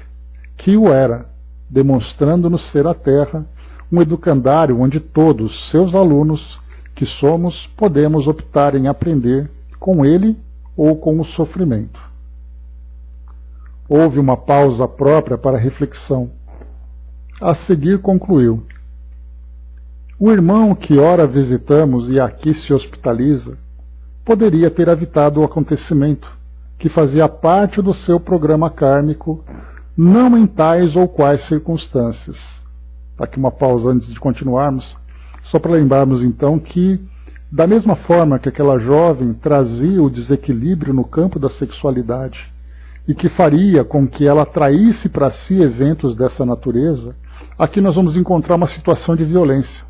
que o era, demonstrando-nos ser a Terra um educandário onde todos seus alunos, que somos, podemos optar em aprender com ele ou com o sofrimento. Houve uma pausa própria para reflexão. A seguir concluiu: o irmão que ora visitamos e aqui se hospitaliza poderia ter evitado o acontecimento, que fazia parte do seu programa kármico, não em tais ou quais circunstâncias. Aqui uma pausa antes de continuarmos. Só para lembrarmos então que, da mesma forma que aquela jovem trazia o desequilíbrio no campo da sexualidade e que faria com que ela atraísse para si eventos dessa natureza, aqui nós vamos encontrar uma situação de violência,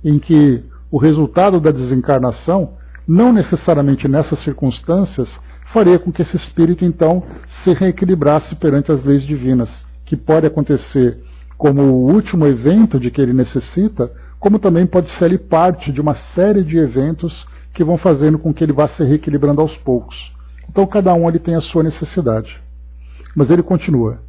em que o resultado da desencarnação, não necessariamente nessas circunstâncias, faria com que esse espírito então se reequilibrasse perante as leis divinas, que pode acontecer como o último evento de que ele necessita, como também pode ser ali parte de uma série de eventos que vão fazendo com que ele vá se reequilibrando aos poucos. Então cada um ali tem a sua necessidade. Mas ele continua.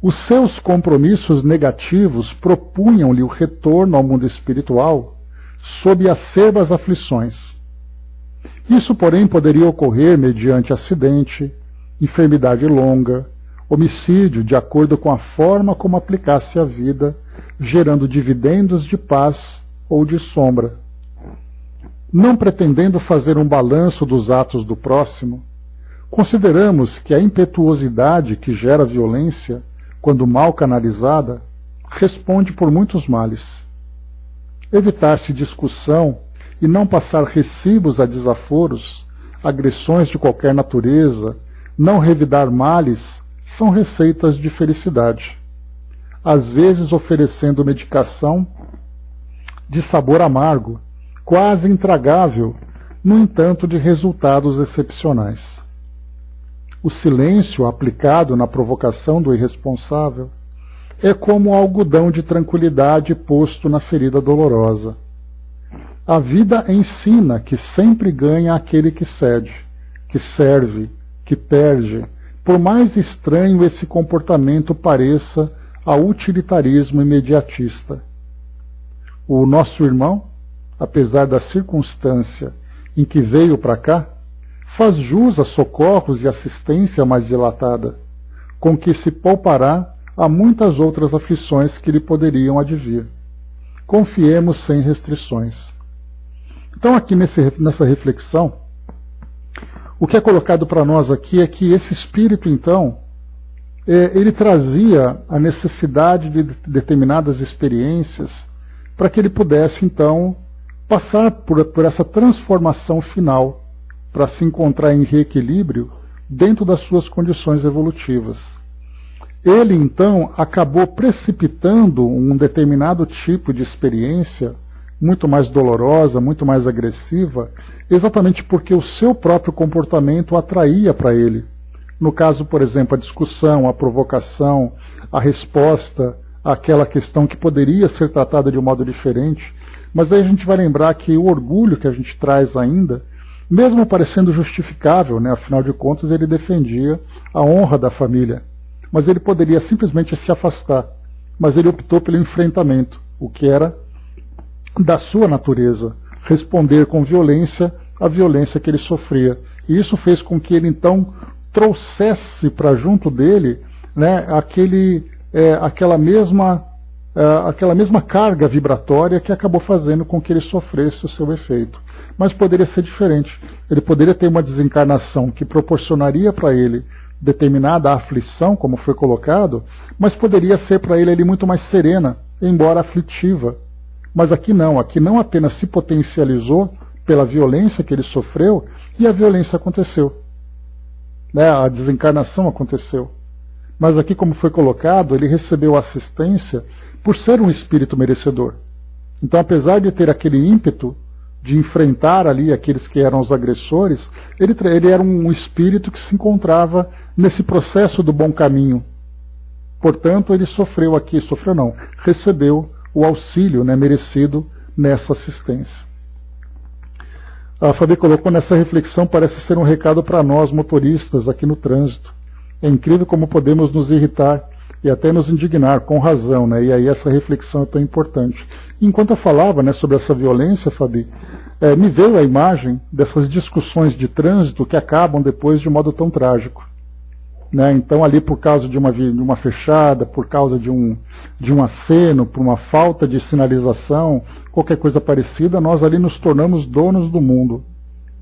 Os seus compromissos negativos propunham-lhe o retorno ao mundo espiritual sob acerbas aflições. Isso, porém, poderia ocorrer mediante acidente, enfermidade longa, homicídio, de acordo com a forma como aplicasse a vida, gerando dividendos de paz ou de sombra. Não pretendendo fazer um balanço dos atos do próximo, consideramos que a impetuosidade que gera violência, quando mal canalizada, responde por muitos males. Evitar-se discussão e não passar recibos a desaforos, agressões de qualquer natureza, não revidar males, são receitas de felicidade, às vezes oferecendo medicação de sabor amargo, quase intragável, no entanto de resultados excepcionais. O silêncio aplicado na provocação do irresponsável é como algodão de tranquilidade posto na ferida dolorosa. A vida ensina que sempre ganha aquele que cede, que serve, que perde, por mais estranho esse comportamento pareça ao utilitarismo imediatista. O nosso irmão, apesar da circunstância em que veio para cá, faz jus a socorros e assistência mais dilatada, com que se poupará a muitas outras aflições que lhe poderiam advir. Confiemos sem restrições. Então aqui nessa reflexão, o que é colocado para nós aqui é que esse espírito, então, ele trazia a necessidade de determinadas experiências para que ele pudesse, então, passar por essa transformação final, para se encontrar em reequilíbrio dentro das suas condições evolutivas. Ele, então, acabou precipitando um determinado tipo de experiência muito mais dolorosa, muito mais agressiva, exatamente porque o seu próprio comportamento atraía para ele. No caso, por exemplo, a discussão, a provocação, a resposta àquela questão que poderia ser tratada de um modo diferente. Mas aí a gente vai lembrar que o orgulho que a gente traz ainda, mesmo parecendo justificável, né, afinal de contas ele defendia a honra da família, mas ele poderia simplesmente se afastar, mas ele optou pelo enfrentamento, o que era da sua natureza, responder com violência à violência que ele sofria. E isso fez com que ele então trouxesse para junto dele, né, aquela mesma carga vibratória que acabou fazendo com que ele sofresse o seu efeito. Mas poderia ser diferente. Ele poderia ter uma desencarnação que proporcionaria para ele determinada aflição, como foi colocado, mas poderia ser para ele muito mais serena, embora aflitiva. Mas aqui não apenas se potencializou pela violência que ele sofreu, e a violência aconteceu. Né? A desencarnação aconteceu. Mas aqui, como foi colocado, ele recebeu assistência por ser um espírito merecedor. Então, apesar de ter aquele ímpeto de enfrentar ali aqueles que eram os agressores, ele era um espírito que se encontrava nesse processo do bom caminho. Portanto, ele recebeu o auxílio, né, merecido nessa assistência. A Fabi colocou nessa reflexão, parece ser um recado para nós motoristas aqui no trânsito. É incrível como podemos nos irritar e até nos indignar, com razão, né? E aí essa reflexão é tão importante. Enquanto eu falava, né, sobre essa violência, Fabi, me veio a imagem dessas discussões de trânsito que acabam depois de um modo tão trágico. Né? Então ali por causa de uma fechada, por causa de um aceno, por uma falta de sinalização, qualquer coisa parecida, nós ali nos tornamos donos do mundo.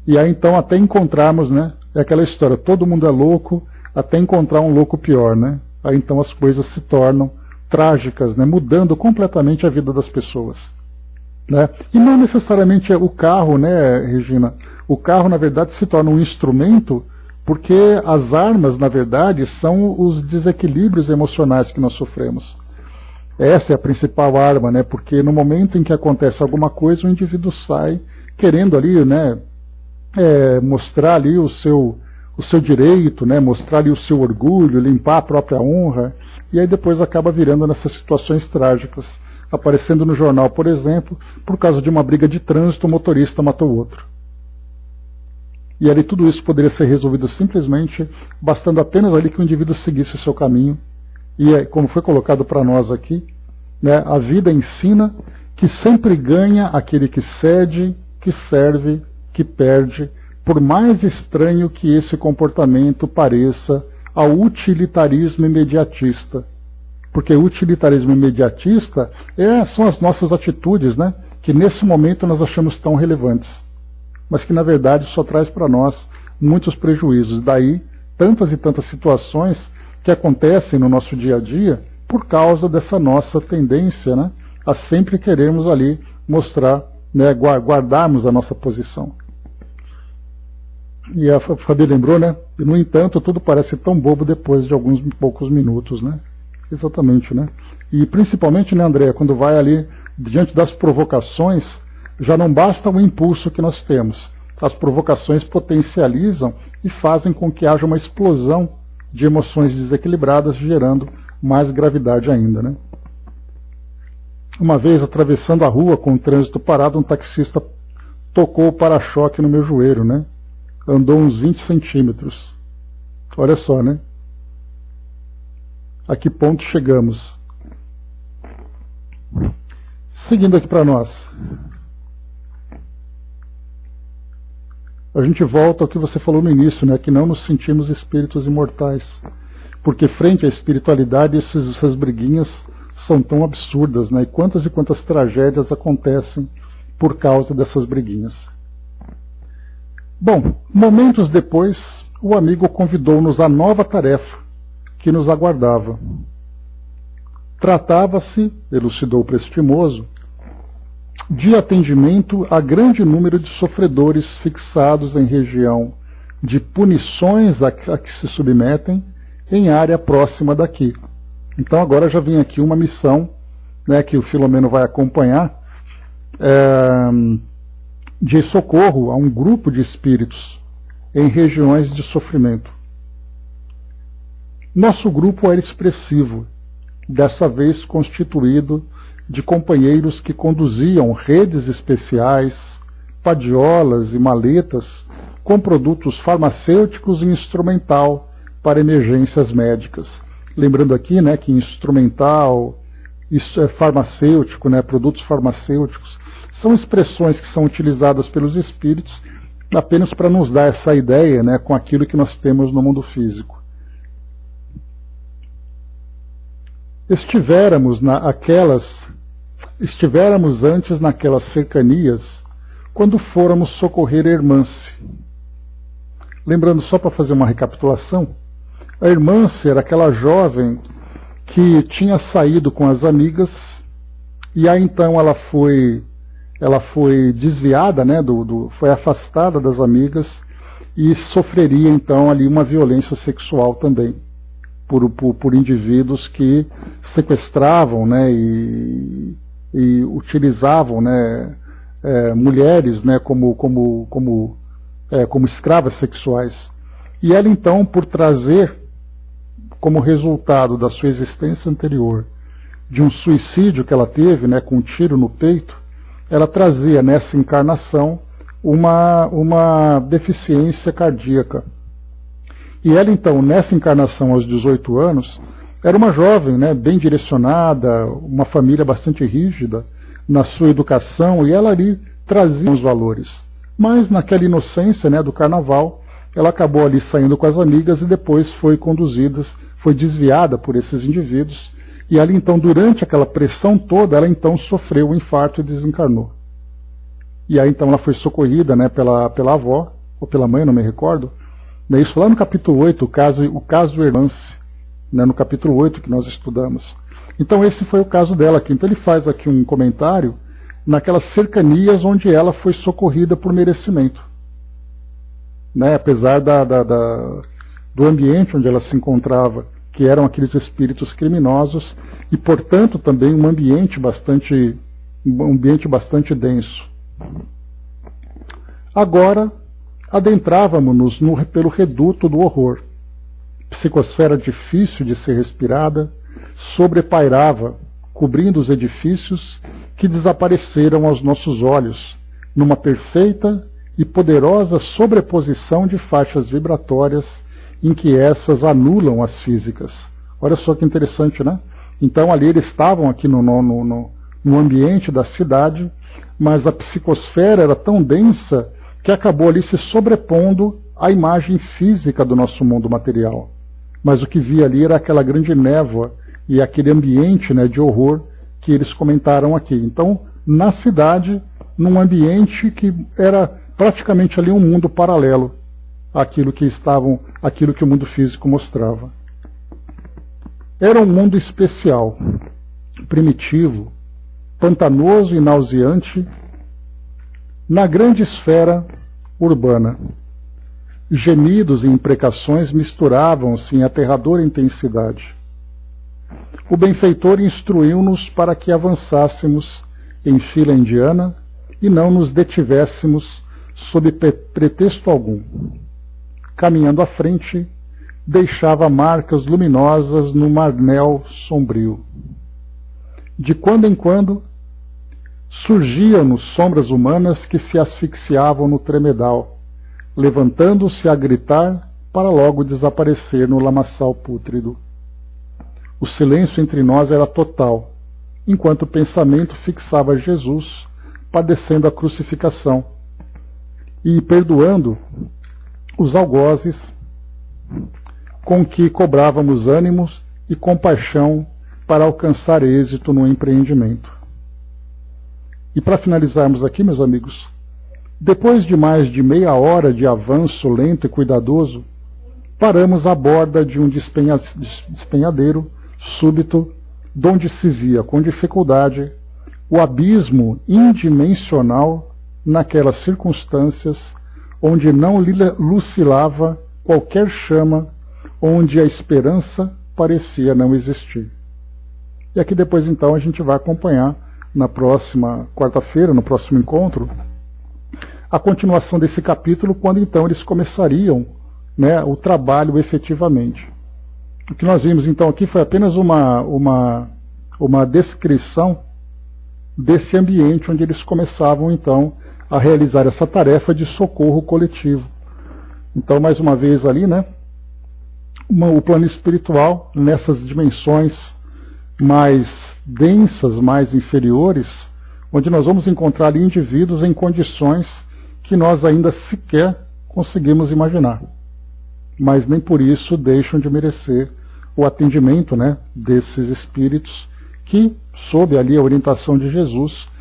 E aí então até encontrarmos, né, é aquela história, todo mundo é louco, até encontrar um louco pior, né? Aí então as coisas se tornam trágicas, né, mudando completamente a vida das pessoas. Né? E não necessariamente o carro, né, Regina? O carro, na verdade, se torna um instrumento porque as armas, na verdade, são os desequilíbrios emocionais que nós sofremos. Essa é a principal arma, né? Porque no momento em que acontece alguma coisa, o indivíduo sai querendo ali, né, mostrar ali o seu direito, né, mostrar ali o seu orgulho, limpar a própria honra, e aí depois acaba virando nessas situações trágicas, aparecendo no jornal, por exemplo, por causa de uma briga de trânsito, o motorista matou o outro. E ali tudo isso poderia ser resolvido simplesmente, bastando apenas ali que o indivíduo seguisse o seu caminho. E como foi colocado para nós aqui, né, a vida ensina que sempre ganha aquele que cede, que serve, que perde, por mais estranho que esse comportamento pareça ao utilitarismo imediatista. Porque o utilitarismo imediatista são as nossas atitudes, né, que nesse momento nós achamos tão relevantes, mas que na verdade só traz para nós muitos prejuízos. Daí tantas e tantas situações que acontecem no nosso dia a dia por causa dessa nossa tendência, né, a sempre querermos ali mostrar, né, guardarmos a nossa posição. E a Fabi lembrou, né? E no entanto tudo parece tão bobo depois de alguns poucos minutos, né? Exatamente, né? E principalmente, né, André, quando vai ali diante das provocações, já não basta o impulso que nós temos. As provocações potencializam e fazem com que haja uma explosão de emoções desequilibradas, gerando mais gravidade ainda, né? Uma vez, atravessando a rua com o trânsito parado, um taxista tocou o para-choque no meu joelho, né? Andou uns 20 centímetros. Olha só, né? A que ponto chegamos? Seguindo aqui para nós. A gente volta ao que você falou no início, né? Que não nos sentimos espíritos imortais. Porque frente à espiritualidade, essas briguinhas são tão absurdas, né? E quantas tragédias acontecem por causa dessas briguinhas. Bom, momentos depois, o amigo convidou-nos à nova tarefa que nos aguardava. Tratava-se, elucidou o prestimoso, de atendimento a grande número de sofredores fixados em região de punições a que se submetem em área próxima daqui. Então agora já vem aqui uma missão, né, que o Filomeno vai acompanhar, de socorro a um grupo de espíritos em regiões de sofrimento. Nosso grupo era expressivo, dessa vez constituído de companheiros que conduziam redes especiais, padiolas e maletas com produtos farmacêuticos e instrumental para emergências médicas. Lembrando aqui, né, que instrumental, isso é farmacêutico, né, produtos farmacêuticos, são expressões que são utilizadas pelos espíritos apenas para nos dar essa ideia, né, com aquilo que nós temos no mundo físico. Estivéramos antes naquelas cercanias quando fôramos socorrer Hermance. Lembrando, só para fazer uma recapitulação, a Hermance era aquela jovem que tinha saído com as amigas e aí então ela foi desviada, né, foi afastada das amigas e sofreria então ali uma violência sexual também por indivíduos que sequestravam, né, e utilizavam, né, mulheres, né, como escravas sexuais. E ela então, por trazer como resultado da sua existência anterior de um suicídio que ela teve, né, com um tiro no peito, ela trazia nessa encarnação uma deficiência cardíaca. E ela então, nessa encarnação aos 18 anos, era uma jovem, né, bem direcionada, uma família bastante rígida na sua educação, e ela ali trazia os valores. Mas naquela inocência, né, do carnaval, ela acabou ali saindo com as amigas e depois foi desviada por esses indivíduos. E ali então, durante aquela pressão toda, ela então sofreu um infarto e desencarnou. E aí então ela foi socorrida, né, pela avó, ou pela mãe, não me recordo. Isso lá no capítulo 8, o caso Hermance, né, no capítulo 8 que nós estudamos. Então esse foi o caso dela aqui. Então ele faz aqui um comentário naquelas cercanias onde ela foi socorrida por merecimento, né, apesar do ambiente onde ela se encontrava, que eram aqueles espíritos criminosos, e portanto também um ambiente bastante denso. Agora adentrávamos-nos pelo reduto do horror. Psicosfera difícil de ser respirada sobrepairava, cobrindo os edifícios que desapareceram aos nossos olhos, numa perfeita e poderosa sobreposição de faixas vibratórias em que essas anulam as físicas. Olha só que interessante, né? Então ali eles estavam aqui no ambiente da cidade, mas a psicosfera era tão densa que acabou ali se sobrepondo à imagem física do nosso mundo material. Mas o que via ali era aquela grande névoa e aquele ambiente, né, de horror que eles comentaram aqui. Então, na cidade, num ambiente que era praticamente ali um mundo paralelo àquilo que o mundo físico mostrava. Era um mundo especial, primitivo, pantanoso e nauseante, na grande esfera urbana. Gemidos e imprecações misturavam-se em aterradora intensidade. O benfeitor instruiu-nos para que avançássemos em fila indiana e não nos detivéssemos sob pretexto algum. Caminhando à frente, deixava marcas luminosas no marnel sombrio. De quando em quando, surgiam-nos sombras humanas que se asfixiavam no tremedal, levantando-se a gritar para logo desaparecer no lamaçal pútrido. O silêncio entre nós era total, enquanto o pensamento fixava Jesus padecendo a crucificação e perdoando os algozes com que cobrávamos ânimos e compaixão para alcançar êxito no empreendimento. E para finalizarmos aqui, meus amigos, depois de mais de meia hora de avanço lento e cuidadoso, paramos à borda de um despenhadeiro súbito, donde se via com dificuldade o abismo indimensional naquelas circunstâncias onde não lucilava qualquer chama, onde a esperança parecia não existir. E aqui depois então a gente vai acompanhar na próxima quarta-feira, no próximo encontro, a continuação desse capítulo, quando então eles começariam, né, o trabalho efetivamente. O que nós vimos então aqui foi apenas uma descrição desse ambiente onde eles começavam então a realizar essa tarefa de socorro coletivo. Então, mais uma vez ali, né, o plano espiritual, nessas dimensões mais densas, mais inferiores, onde nós vamos encontrar ali indivíduos em condições que nós ainda sequer conseguimos imaginar. Mas nem por isso deixam de merecer o atendimento, né, desses espíritos que, sob ali a orientação de Jesus,